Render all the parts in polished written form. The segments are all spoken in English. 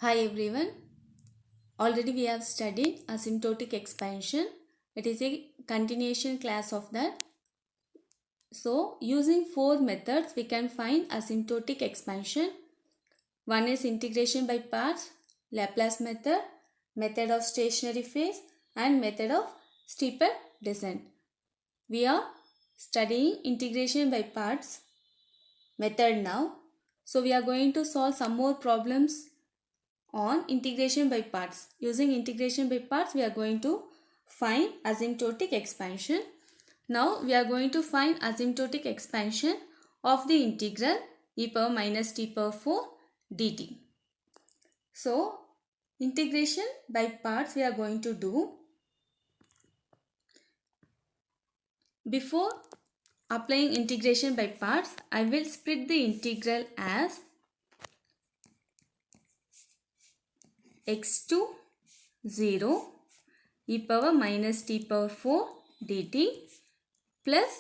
Hi everyone. Already we have studied asymptotic expansion. It is a continuation class of that. So using four methods we can find asymptotic expansion. One is integration by parts, Laplace method, method of stationary phase and method of steeper descent. We are studying integration by parts method now. So we are going to solve some more problems on integration by parts. Using integration by parts, we are going to find asymptotic expansion. Now, we are going to find asymptotic expansion of the integral e power minus t power 4 dt. So, integration by parts we are going to do. Before applying integration by parts, I will split the integral as x to 0 e power minus t power 4 dt plus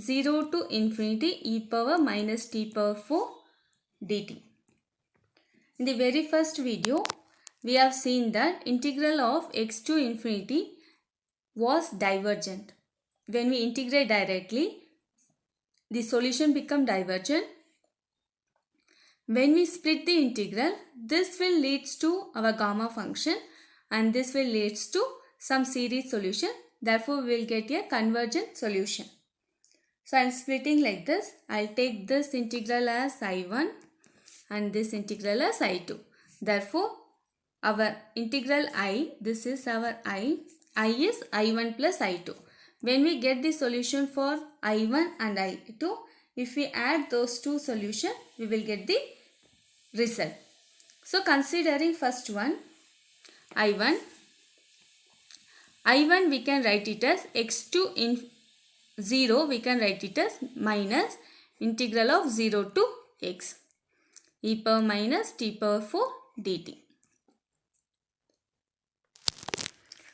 0 to infinity e power minus t power 4 dt. In the very first video, we have seen that integral of x to infinity was divergent. When we integrate directly, the solution become divergent. When we split the integral, this will leads to our gamma function and this will leads to some series solution. Therefore, we will get a convergent solution. So, I am splitting like this. I will take this integral as I1 and this integral as I2. Therefore, our integral I, this is our I is I1 plus I2. When we get the solution for I1 and I2, if we add those two solutions, we will get the result. So, considering first one, I1 we can write it as x to 0, we can write it as minus integral of 0 to x e power minus t power 4 dt.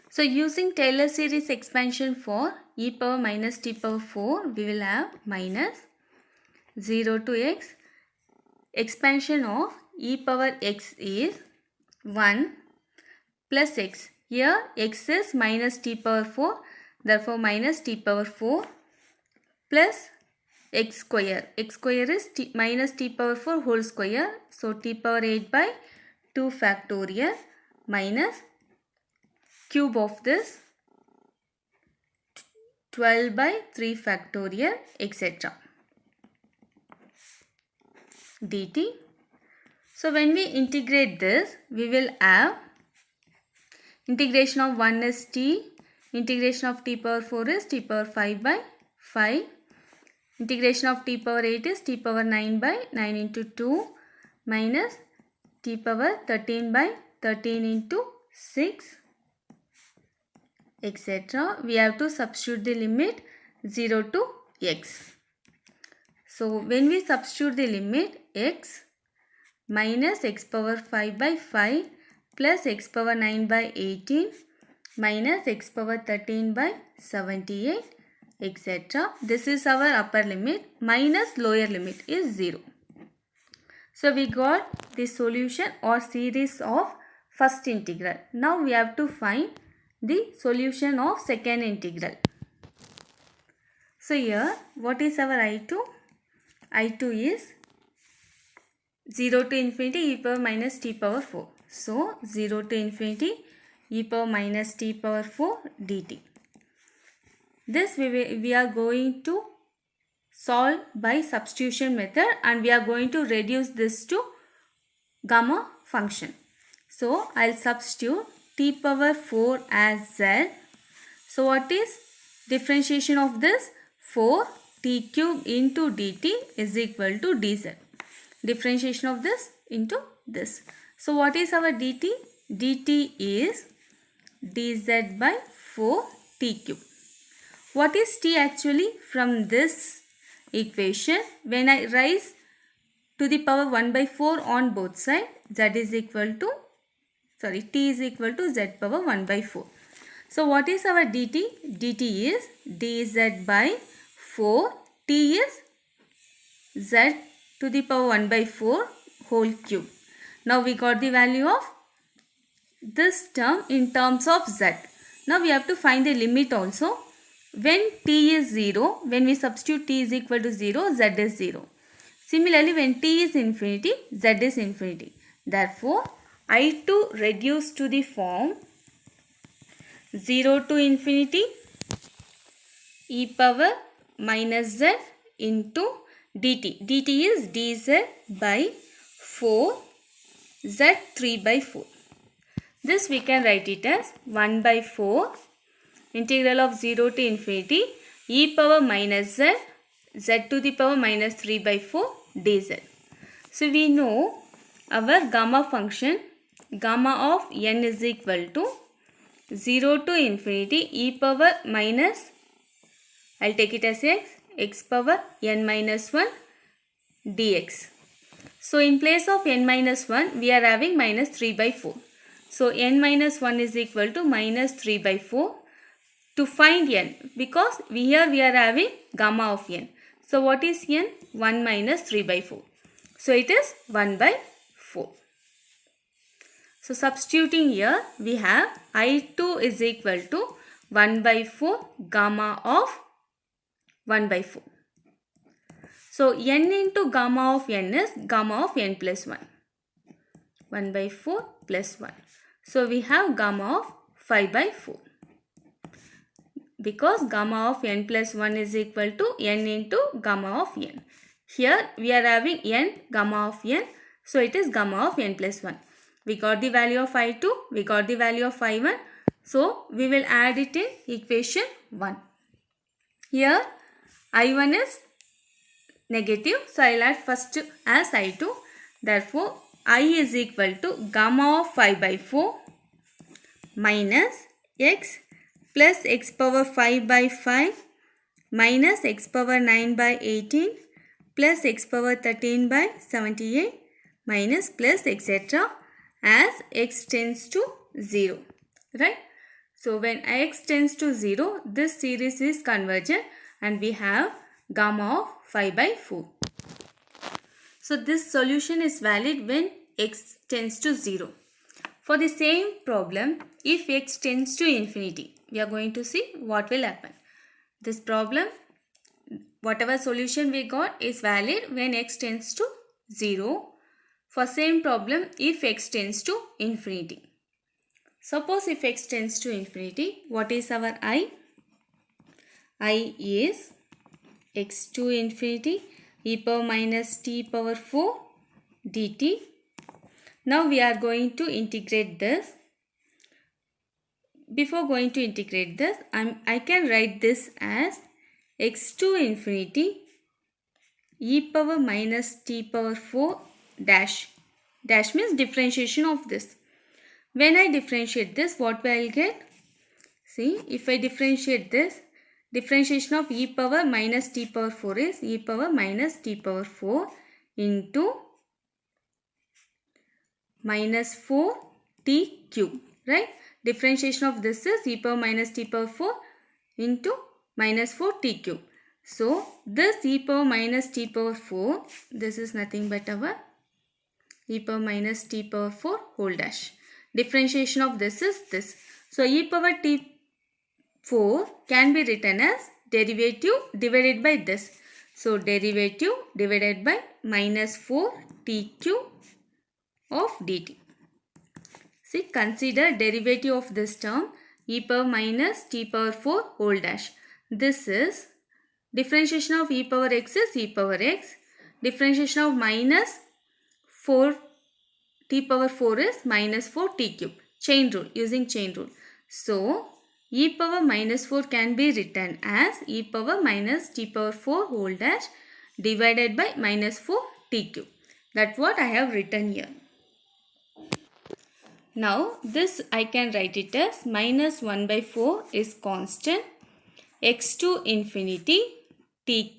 So, using Taylor series expansion for e power minus t power 4, we will have minus 0 to x. Expansion of e power x is 1 plus x. Here x is minus t power 4. Therefore, minus t power 4 plus x square. X square is minus t power 4 whole square. So, t power 8 by 2 factorial minus cube of this 12 by 3 factorial etc. dt. So, when we integrate this, we will have integration of 1 is t, integration of t power 4 is t power 5 by 5, integration of t power 8 is t power 9 by 9 into 2 minus t power 13 by 13 into 6 etc. We have to substitute the limit 0 to x. So, when we substitute the limit x minus x power 5 by 5 plus x power 9 by 18 minus x power 13 by 78 etc. This is our upper limit minus lower limit is 0. So, we got the solution or series of first integral. Now, we have to find the solution of second integral. So, here what is our I2? I2 is 0 to infinity e power minus t power 4. So, 0 to infinity e power minus t power 4 dt. This we are going to solve by substitution method and we are going to reduce this to gamma function. So, I will substitute t power 4 as z. So, what is differentiation of this? 4 t cube into dt is equal to dz. Differentiation of this into this. So, what is our dt? dt is dz by 4 t cube. What is t actually? From this equation, when I raise to the power 1 by 4 on both sides, t is equal to z power 1 by 4. So, what is our dt? dt is dz by 4, t is z to the power 1 by 4 whole cube. Now we got the value of this term in terms of z. Now we have to find the limit also. When t is 0, when we substitute t is equal to 0, z is 0. Similarly, when t is infinity, z is infinity. Therefore, I2 reduced to the form 0 to infinity e power minus z into dt. dt is dz by 4 z 3 by 4. This we can write it as 1 by 4 integral of 0 to infinity e power minus z z to the power minus 3 by 4 dz. So we know our gamma function, gamma of n is equal to 0 to infinity e power minus, I'll take it as x power n minus 1 dx. So in place of n minus 1, we are having minus 3 by 4. So n minus 1 is equal to minus 3 by 4. To find n, because here we are having gamma of n. So what is n? 1 minus 3 by 4. So it is 1 by 4. So substituting here, we have I2 is equal to 1 by 4 gamma of 1 by 4. So n into gamma of n is gamma of n plus 1. 1 by 4 plus 1. So we have gamma of 5 by 4. Because gamma of n plus 1 is equal to n into gamma of n. Here we are having n gamma of n. So it is gamma of n plus 1. We got the value of I2. We got the value of I1. So we will add it in equation 1. Here I1 is negative. So I will add first as I2. Therefore I is equal to gamma of 5 by 4 minus x plus x power 5 by 5 minus x power 9 by 18 plus x power 13 by 78 minus plus etc. as x tends to 0. Right? So when x tends to 0, this series is convergent and we have gamma of 5 by 4. So this solution is valid when x tends to 0. For the same problem, if x tends to infinity, we are going to see what will happen. This problem, whatever solution we got is valid when x tends to 0. For same problem, if x tends to infinity. Suppose if x tends to infinity, what is our I? I is x to infinity e power minus t power 4 dt. Now we are going to integrate this. Before going to integrate this, I can write this as x to infinity e power minus t power 4 dash. Dash means differentiation of this. When I differentiate this, what will I get? See, if I differentiate this, differentiation of e power minus t power 4 is e power minus t power 4 into minus 4 t cube. Right? Differentiation of this is e power minus t power 4 into minus 4 t cube. So, this e power minus t power 4, this is nothing but our e power minus t power 4 whole dash. Differentiation of this is this. So, e power t 4 can be written as derivative divided by this. So, derivative divided by minus 4 t cube of dt. See, consider derivative of this term e power minus t power 4 whole dash. This is differentiation of e power x is e power x. Differentiation of minus 4 t power 4 is minus 4 t cube. Chain rule, using chain rule. So, e power minus 4 can be written as e power minus t power 4 whole dash divided by minus 4 t cube. That's what I have written here. Now, this I can write it as minus 1 by 4 is constant. X to infinity t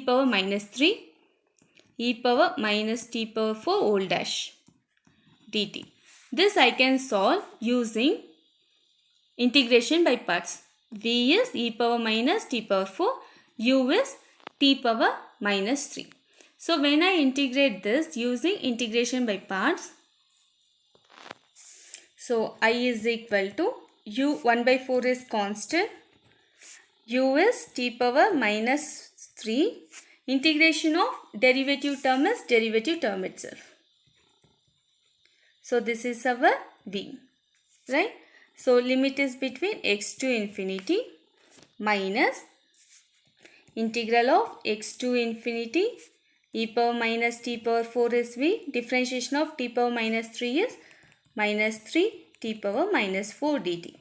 power minus 3 e power minus t power 4 whole dash dt. This I can solve using integration by parts. V is e power minus t power 4, u is t power minus 3. So when I integrate this using integration by parts, so I is equal to u 1 by 4 is constant, u is t power minus 3. Integration of derivative term is derivative term itself. So this is our v, right? So limit is between x to infinity minus integral of x to infinity e power minus t power 4 is v. Differentiation of t power minus 3 is minus 3 t power minus 4 dt.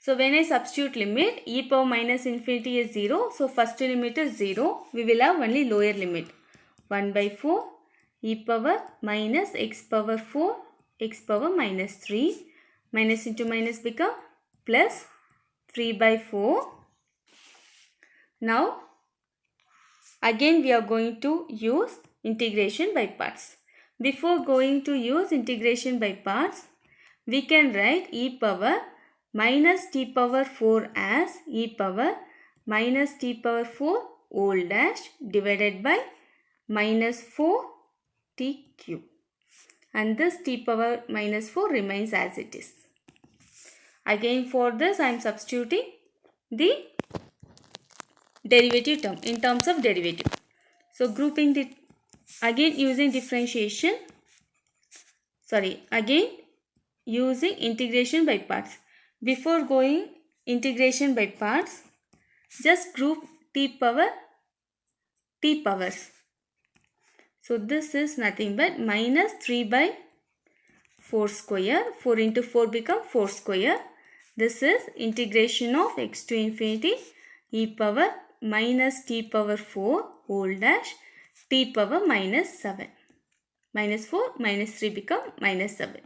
So when I substitute limit, e power minus infinity is 0. So first limit is 0. We will have only lower limit. 1 by 4 e power minus x power 4 x power minus 3. Minus into minus become plus 3 by 4. Now again we are going to use integration by parts. Before going to use integration by parts, we can write e power minus t power 4 as e power minus t power 4 whole dash divided by minus 4 t cube. And this t power minus 4 remains as it is. Again for this I am substituting the derivative term in terms of derivative. So grouping the again using differentiation, again using integration by parts. Before going integration by parts, just group t powers. So this is nothing but minus 3 by 4 square. 4 into 4 become 4 square. This is integration of x to infinity e power minus t power 4 whole dash t power minus 7. Minus 4 minus 3 become minus 7.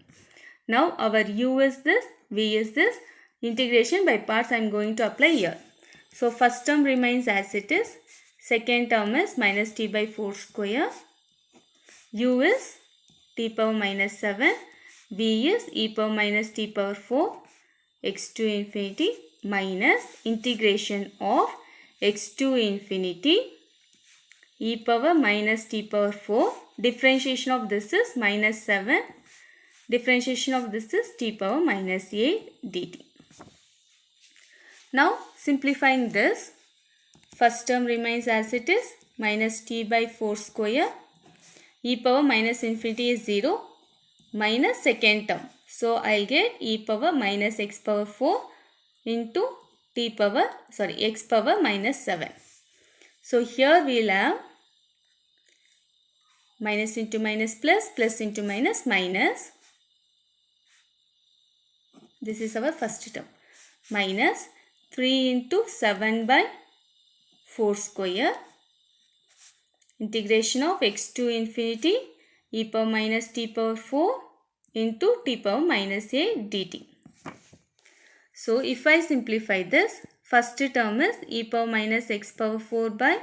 Now our u is this, v is this. Integration by parts I am going to apply here. So first term remains as it is. Second term is minus t by 4 square. U is t power minus 7. V is e power minus t power 4 x to infinity minus integration of x to infinity e power minus t power 4. Differentiation of this is minus 7. Differentiation of this is t power minus 8 dt. Now simplifying this, first term remains as it is, minus t by 4 square, e power minus infinity is 0, minus second term. So I'll get e power minus x power 4 into x power minus 7. So here we'll have minus into minus plus, plus into minus minus. This is our first term. Minus 3 into 7 by 4 square. Integration of x to infinity e power minus t power 4 into t power minus 8 dt. So if I simplify this, first term is e power minus x power 4 by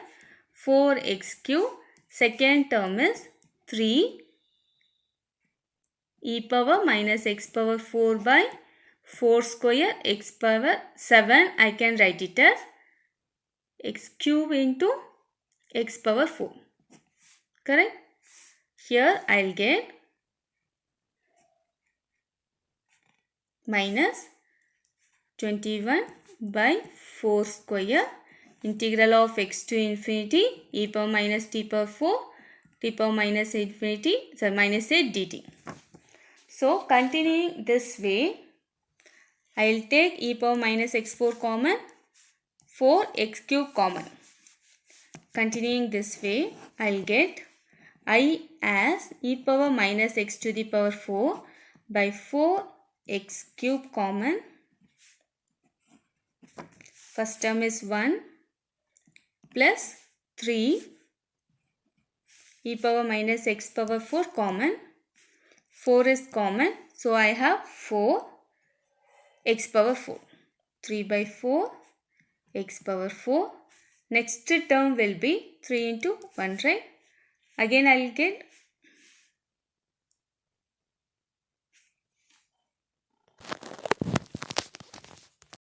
4x cube. Second term is 3 e power minus x power 4 by 4 square x power 7. I can write it as x cube into x power 4. Correct? Here I'll get minus 21 by 4 square integral of x to infinity e power minus t power 4 t power minus minus 8 dt. So continuing this way, I will take e power minus x4 common, 4x cube common. Continuing this way, I will get I as e power minus x to the power 4 by 4x cube common. First term is 1 plus 3 e power minus x power 4 common. 4 is common, so I have 4 x power 4. 3 by 4 x power 4. Next term will be 3 into 1, right? Again I will get